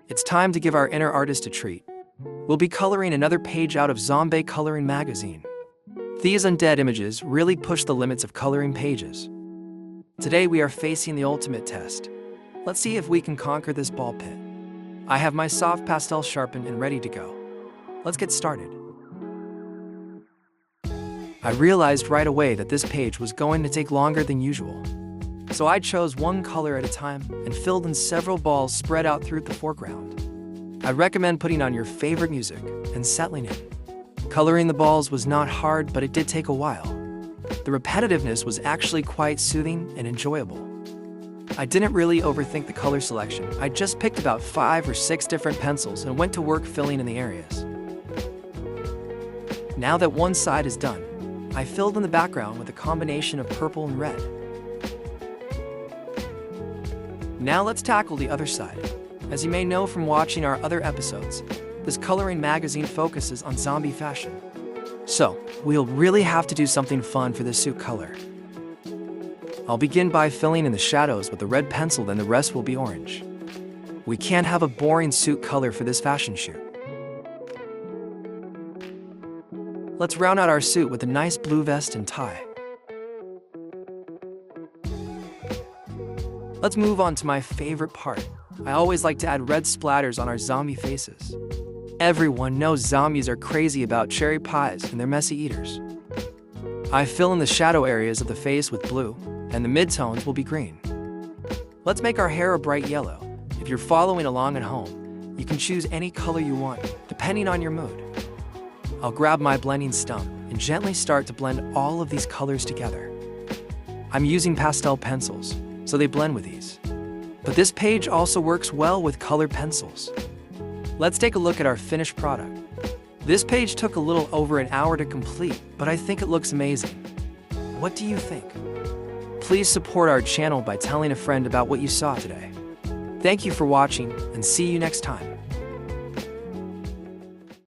It's time to give our inner artist a treat. We'll be coloring another page out of Zombie Coloring Magazine. These undead images really push the limits of coloring pages. Today we are facing the ultimate test. Let's see if we can conquer this ball pit. I have my soft pastel sharpened and ready to go. Let's get started. I realized right away that this page was going to take longer than usual. So I chose one color at a time and filled in several balls spread out through the foreground. I recommend putting on your favorite music and settling in. Coloring the balls was not hard, but it did take a while. The repetitiveness was actually quite soothing and enjoyable. I didn't really overthink the color selection. I just picked about 5 or 6 different pencils and went to work filling in the areas. Now that one side is done, I filled in the background with a combination of purple and red. Now let's tackle the other side. As you may know from watching our other episodes, this coloring magazine focuses on zombie fashion. So, we'll really have to do something fun for this suit color. I'll begin by filling in the shadows with a red pencil, then the rest will be orange. We can't have a boring suit color for this fashion shoot. Let's round out our suit with a nice blue vest and tie. Let's move on to my favorite part. I always like to add red splatters on our zombie faces. Everyone knows zombies are crazy about cherry pies and they're messy eaters. I fill in the shadow areas of the face with blue, and the midtones will be green. Let's make our hair a bright yellow. If you're following along at home, you can choose any color you want, depending on your mood. I'll grab my blending stump and gently start to blend all of these colors together. I'm using pastel pencils, so they blend with ease. But this page also works well with colored pencils. Let's take a look at our finished product. This page took a little over an hour to complete, but I think it looks amazing. What do you think? Please support our channel by telling a friend about what you saw today. Thank you for watching, and see you next time.